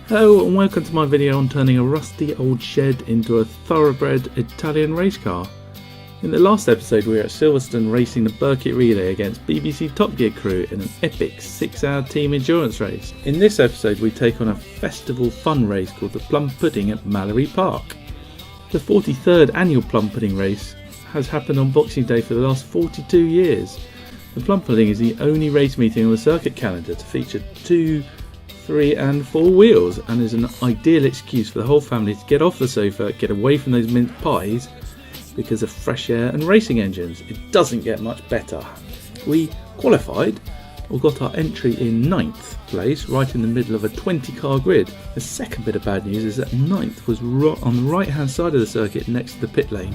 Hello and welcome to my video on turning a rusty old shed into a thoroughbred Italian race car. In the last episode we were at Silverstone racing the Burkitt Relay against BBC Top Gear crew in an epic 6-hour team endurance race. In this episode we take on a festival fun race called the Plum Pudding at Mallory Park. The 43rd annual Plum Pudding race has happened on Boxing Day for the last 42 years. The Plum Pudding is the only race meeting on the circuit calendar to feature 2, 3 and 4 wheels, and is an ideal excuse for the whole family to get off the sofa, get away from those mince pies because of fresh air and racing engines. It doesn't get much better. We qualified, or got our entry in 9th place, right in the middle of a 20-car grid. The second bit of bad news is that 9th was on the right hand side of the circuit next to the pit lane.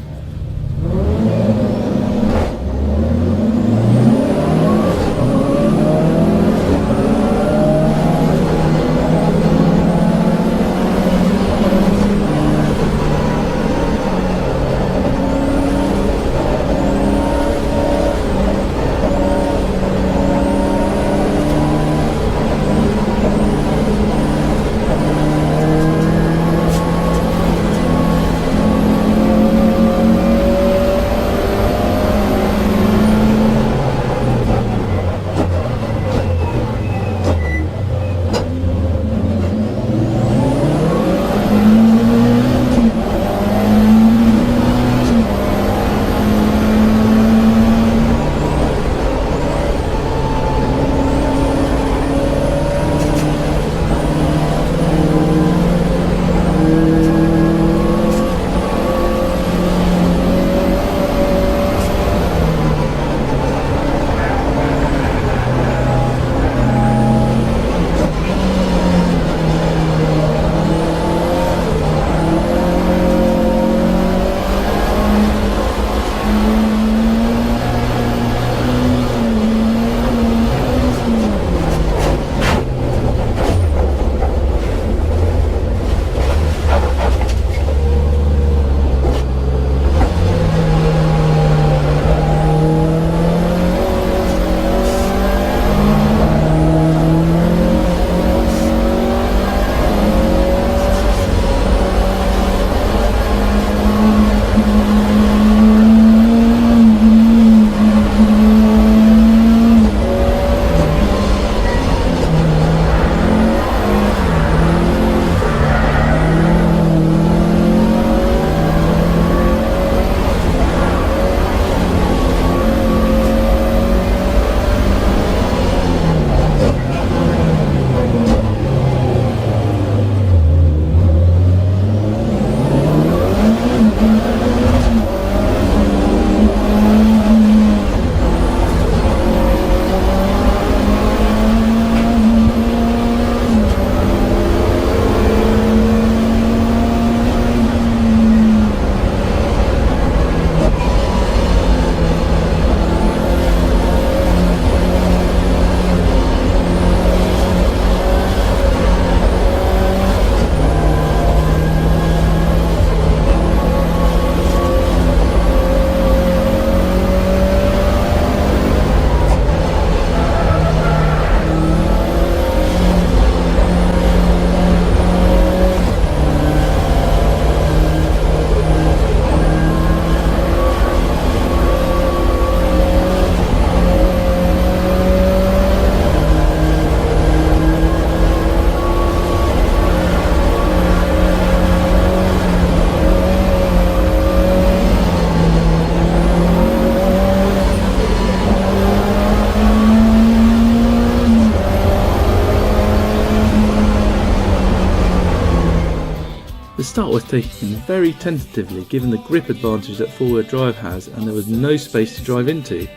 The start was taken very tentatively given the grip advantage that four-wheel drive has, and there was no space to drive into.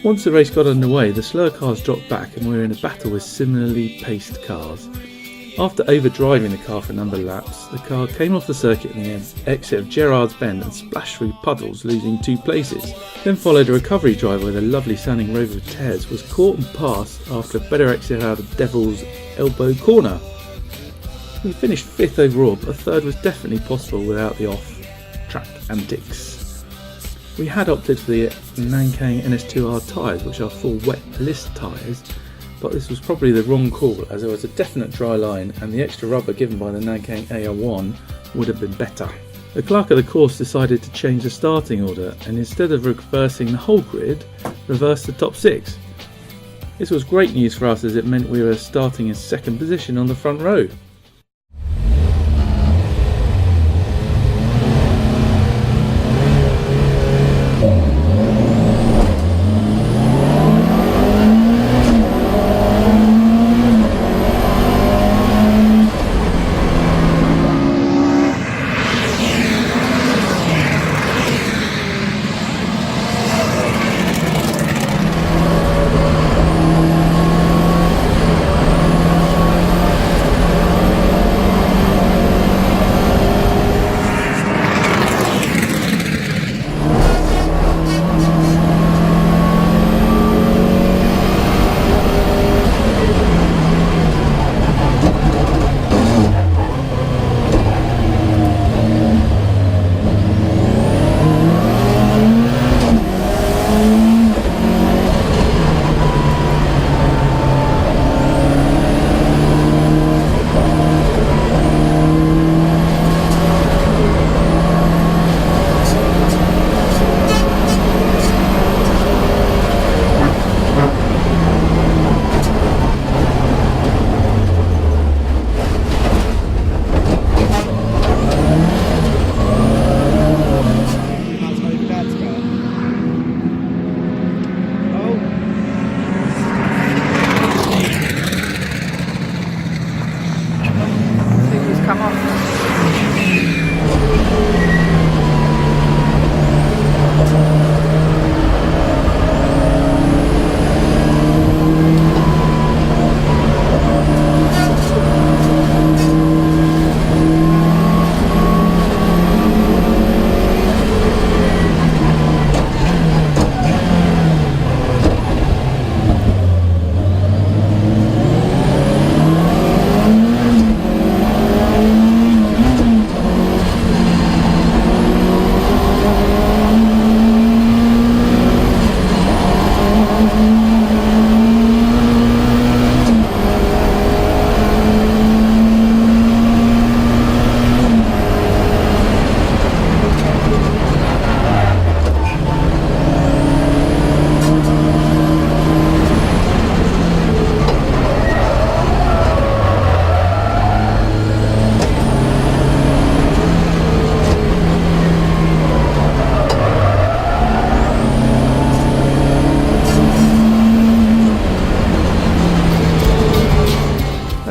Once the race got underway, the slower cars dropped back and we were in a battle with similarly paced cars. After overdriving the car for a number of laps, the car came off the circuit in the exit of Gerrard's Bend and splashed through puddles, losing 2 places. Then followed a recovery drive where the lovely sounding Rover of Tears was caught and passed after a better exit out of Devil's Elbow Corner. We finished 5th overall, but a 3rd was definitely possible without the off-track antics. We had opted for the Nankang NS2R tyres, which are full wet list tyres, but this was probably the wrong call as there was a definite dry line and the extra rubber given by the Nankang AR1 would have been better. The clerk of the course decided to change the starting order and instead of reversing the whole grid, reversed the top 6. This was great news for us as it meant we were starting in second position on the front row.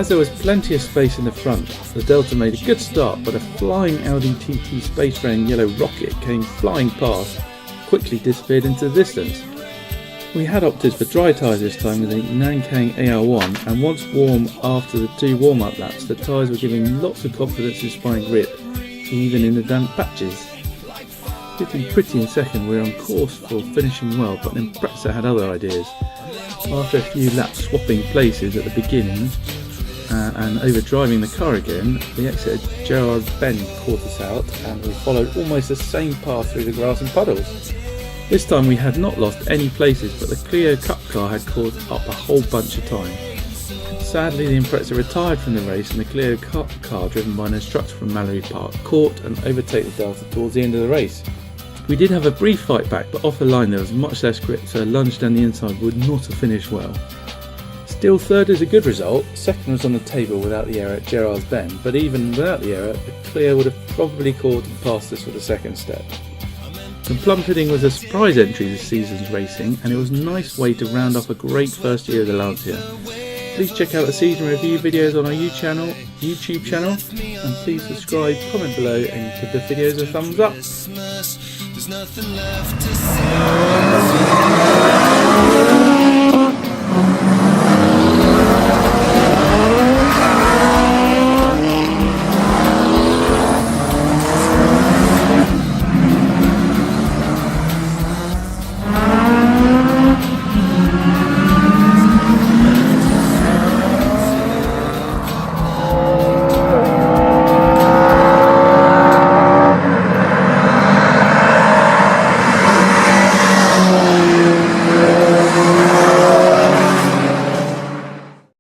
As there was plenty of space in the front, the Delta made a good start, but a flying Audi TT Space Ran yellow rocket came flying past, quickly disappeared into the distance. We had opted for dry tyres this time with a Nankang AR1, and once warm after the 2 warm-up laps, the tyres were giving lots of confidence in spine grip, even in the damp patches. Getting pretty in second, we were on course for finishing well, but then Pretzer had other ideas. After a few laps swapping places at the beginning, and overdriving the car again, we exited Gerard's Bend, caught us out, and we followed almost the same path through the grass and puddles. This time we had not lost any places, but the Clio Cup car had caught up a whole bunch of time. Sadly, the Impreza retired from the race and the Clio Cup car, driven by an instructor from Mallory Park, caught and overtook the Delta towards the end of the race. We did have a brief fight back, but off the line there was much less grip, so a lunge down the inside would not have finished well. Still, third is a good result. Second was on the table without the error at Gerard's Bend, but even without the error, the Clio would have probably caught and passed us for the second step. The Plum pudding was a surprise entry this season's racing, and it was a nice way to round up a great first year of the Lancia. Please check out the season review videos on our YouTube channel, and please subscribe, comment below, and give the videos a thumbs up.